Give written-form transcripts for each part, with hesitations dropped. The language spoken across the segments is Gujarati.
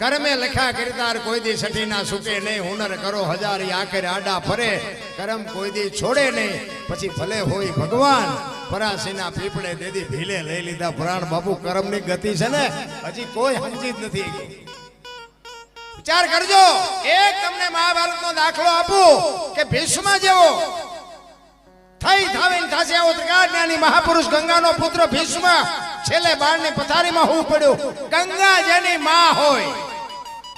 કર્મે લખ્યા કરતાર કોઈ દી સઠી ના છૂટે નહીં, હુનર કરો હજારી આખરે આડા ફરે, કરમ કોઈ દી છોડે નહીં, પછી ભલે હોય ભગવાન, પરાસીના પીપળે દેદી ભીલે લઈ લીધા પ્રાણ. બાપુ કર્મની ગતિ છે ને હજી કોઈ સમજી જ નથી. વિચાર કરજો, એક તમને મહાભારતનો દાખલો આપું કે ભીષ્મ જેવો થઈ થાવીને થાશે આવો ત્રિકાળજ્ઞાની મહાપુરુષ ગંગાનો પુત્ર ભીષ્મ છેલ્લે બાળની પથારીમાં હોવું પડ્યું. ગંગા જેની માં હોય,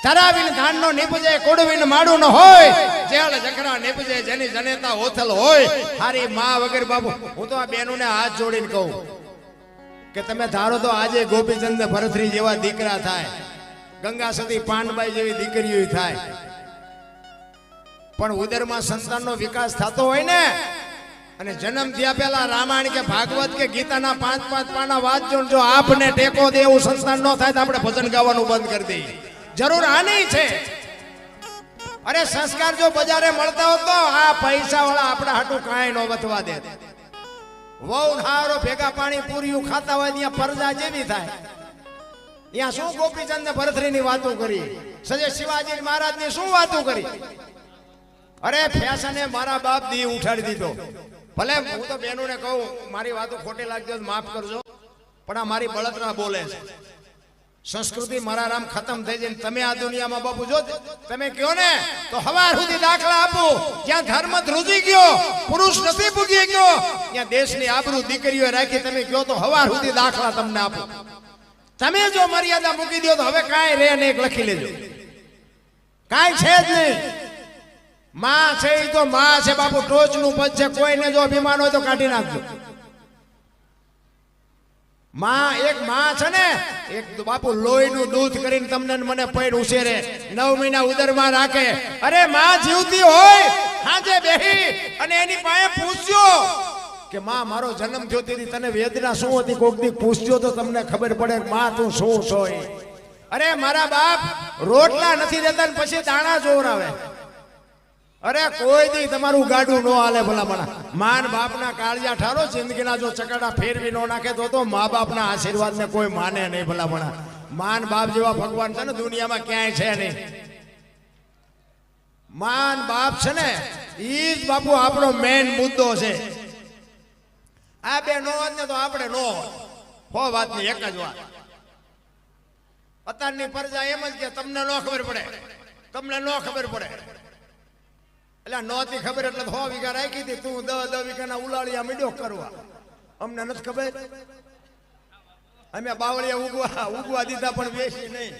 તરાવીને ધાનનો નીપજે, કુડવીને માડું ન હોય, જેળ જખરા નીપજે, જેની જનેતા ઓથલ હોય, હારી માં વગર. બાપુ હું તો આ બેનોને હાથ જોડીને કહું કે તમે ધારો તો આજે ગોપીચંદ ભરતરી જેવા દીકરા થાય, ગંગા સતી પાંડબાઈ જેવી દીકરીઓ થાય, પણ ઉદરમાં સંતાનનો વિકાસ થતો હોય ને, અને જન્મ થયા પહેલા રામાયણ કે ભાગવત કે ગીતાના 5-5 પાના વાંચજો, જો આપને ટેકો દે એવું સંતાન ન થાય તો આપણે ભજન ગાવાનું બંધ કરી દઈએ. જરૂર આની છે. અરે સંસ્કાર જો બજારે મળતા હોત તો આ પૈસા વાળા આપણા હાટું કાંઈ ન વધવા દે. વહુ હારો ભેગા પાણી પૂરીયું ખાતા હોય ત્યાં પરજા જેવી થાય. ત્યાં શું ગોપીચંદ ને ભરતરીની વાતો કરી, સજે શિવાજી મહારાજની શું વાતો કરી. અરે ફેશને મારા બાપ દી ઉઠાડી દીધો. ભલે હું તો બેનોને કહું મારી વાતો ખોટી લાગતી હોય માફ કરજો, પણ આ મારી બળતરા બોલે છે. સંસ્કૃતિ મારા રામ ખતમ થઈ જાય. તમે આ દુનિયામાં બાપુ જો તમે કયો ને તો હવાર સુધી દાખલા આપું, જ્યાં ધર્મ ધ્રુજી ગયો, પુરુષ નથી પૂગી ગયો, ત્યાં દેશની આબરૂ દીકરીઓ રાખી તમે કયો તો હવાર સુધી દાખલા તમને આપું. તમે જો મર્યાદા મૂકી દો તો હવે કાંઈ રે ને એક લખી લેજો, કાંઈ છે જ નહીં. માં છે એ તો માં છે બાપુ, ટોચનું પદ છે. કોઈને જો અભિમાન હોય તો કાઢી નાખજો. માં એક માં છે ને, એક બાપુ લોહીનું દૂધ કરીને તમને મને પૈડ ઉછેરે, 9 મહિના ઉદરમાં રાખે. અરે માં જીવતી હોય હાજે બેહી અને એની પાસે પૂછજો કે માં મારો જન્મ થયો તેથી તને વેદના શું હતી, કોક દી પૂછજો તો તમને ખબર પડે માં તું શું છો. અરે મારા બાપ રોટલા નથી દેતા ને પછી દાણા જોવરાવે. અરે કોઈ દી તમારું ગાડું ન હાલે ભલામણા. માન બાપના કાળિયા ઠારો, જિંદગીના જો ચકડા ફેરવી ન નાખે તો મા બાપના આશીર્વાદને કોઈ માને નહીં ભલામણા. માન બાપ જેવા ભગવાન છે ને દુનિયામાં ક્યાંય છે નહીં. માન બાપ છે ને ઈ જ બાપુ આપણો મેઇન મુદ્દો છે. આ બે નો હોત ને તો આપણે નો હોત. હો વાતની એક જ વાત. અત્યારની પ્રજા એમ જ કે તમને ન ખબર પડે, તમને ન ખબર પડે. એટલે નહોતી ખબર એટલે 100 વીઘા રાખી હતી, તું 10 વીઘાના ઉલાળિયા મીડ્યો કરવા. અમને નથી ખબર, અમે બાવળિયા ઉગવા દીધા પણ વેચી નહીં.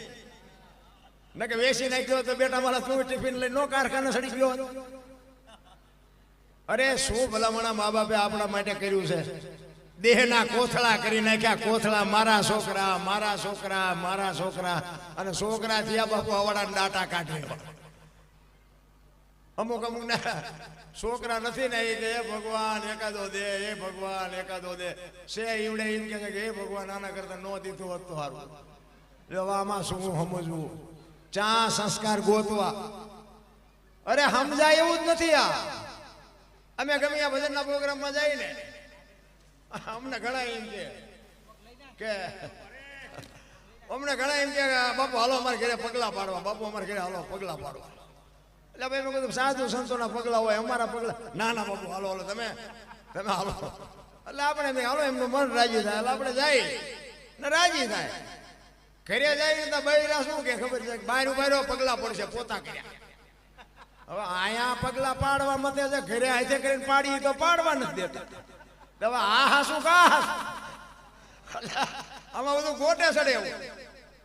ન કે વેચી નાખ્યો તો બેટા મારા તું ટિફિન લઈ નો કારખાને સડી ગયો. અરે શું ભલામણા મા બાપે આપણા માટે કર્યું છે. દેહના કોથળા કરી નાખ્યા, કોથળા મારા છોકરા, મારા છોકરા, મારા છોકરા. અને છોકરા થયા બાપુ અવાડા દાટા કાઢે. અમુક ના છોકરા નથી ને એ કે ભગવાન એકાદો દે, એ ભગવાન એકાદો દે. સે ઈવડે એમ કે હે ભગવાન આના કરતા નો દીધું હોત તો સારું. આમાં શું સમજવું, ચા સંસ્કાર ગોતવા. અરે સમજાય એવું જ નથી. આ અમે ગમે આ ભજનના પ્રોગ્રામમાં જઈએ ને, અમને ઘણા એમ કે અમને ઘણા એમ કે બાપુ હાલો અમારે ઘરે પગલા પાડવા, બાપુ અમારે ઘરે હાલો પગલા પાડવા. એટલે ભાઈ મેં કીધું સાધુ સંતોના પગલા હોય, અમારા પગલા ના ના બાપુ હાલો હાલો તમે હાલો. એટલે આપણે હાલો એમનું મન રાજી થાય એટલે આપણે જાય ને રાજી થાય. ઘરે જાય તો બૈરા શું કે ખબર છે, બહાર પગલા પડશે પોતા કર્યા. હવે અહીંયા પગલા પાડવા મતે છે, ઘરે હાથે કરીને પાડી તો પાડવા નથી દેતા. હવે આ શું કા આમાં બધું ગોટે ચડે એવું.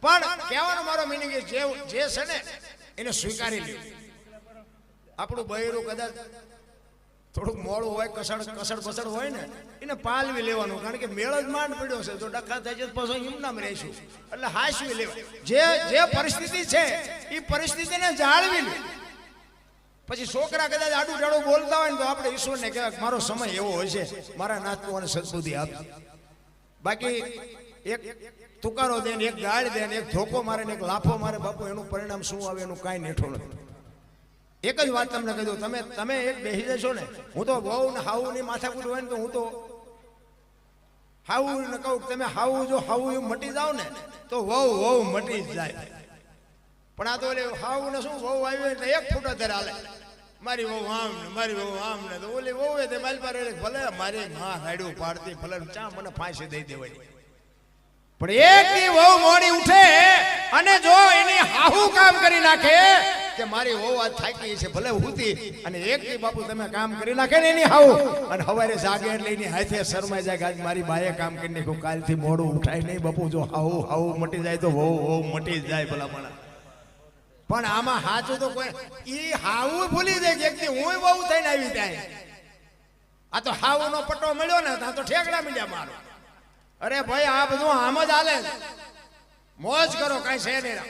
પણ કહેવાનો મારો મિનિંગ જે છે ને એને સ્વીકારી લે. આપણું બૈરું કદાચ થોડુંક મોડું હોય, કસડ બસડ હોય ને એને પાલવી લેવાનું, કારણ કે મેળ જ માંડ પડ્યો છે. જો ડખા થાય છે પછી એમનામ રહીશું. એટલે હાંસવી લેવા. જે પરિસ્થિતિ છે એ પરિસ્થિતિને જાળવી લે. પછી છોકરા કદાચ આડું ટાળું બોલતા હોય ને તો આપણે ઈશ્વરને કહેવાય મારો સમય એવો હોય છે, મારા નાતવાને સદબુદ્ધિ આપ. બાકી એક તુકારો દે ને એક ગાળ દે ને એક ધોકો મારે ને એક લાફો મારે બાપુ એનું પરિણામ શું આવે એનું કાંઈ નેઠો નથી. એક જ વાત તમને કહી દઉં, તમે એક બેસી જશો ને, હું તો વહુ ને હાઉ ની માથાકૂટ હોય ને તો હું તો હાઉ ને કહું તમે હાઉ જો હાઉ એવું મટી જાવ ને તો વહુ મટી જ જાય. પણ આ તો ઓલે હાવ ને શું વહુ આવી એટલે એક ફૂટ જ હાલે, મારી વહુ આમ ને મારી વહુ આમ ને, તો ઓલી વહુ તે મારી પાસે ભલે મારી માં રાડ્યું પાડતી ભલે ચા મને ફાંસી દઈ દેવાની, પણ એક દી વહુ મોડી ઉઠે અને જો એની હાહુ કામ કરી નાખે કે મારી વહુ આજ થાકી છે ભલે હુતી, અને એક દી બાપુ તમે કામ કરી નાખે ને એની હાહુ, અને સવારે જાગે એટલે એની હાથે શરમાઈ જાય કે આજ મારી બાએ કામ કરી નાખ્યું, કાલથી મોડું ઉઠાય નહીં બાપુ, જો હાહુ હાહુ મટી જાય તો વહુ વહુ મટી જ જાય ભલા મને. પણ આમાં સાચું તો કોઈ ઈ હાવું ભૂલી જાય કે એક દી હું બહુ થઈને આવી ત્યાં, આ તો હાવું નો પટ્ટો મળ્યો ને ત્યાં તો ઠેકડા મળ્યા મારો. અરે ભાઈ આ બધું આમ જ હાલે, મોજ કરો, કઈ છે નહીં.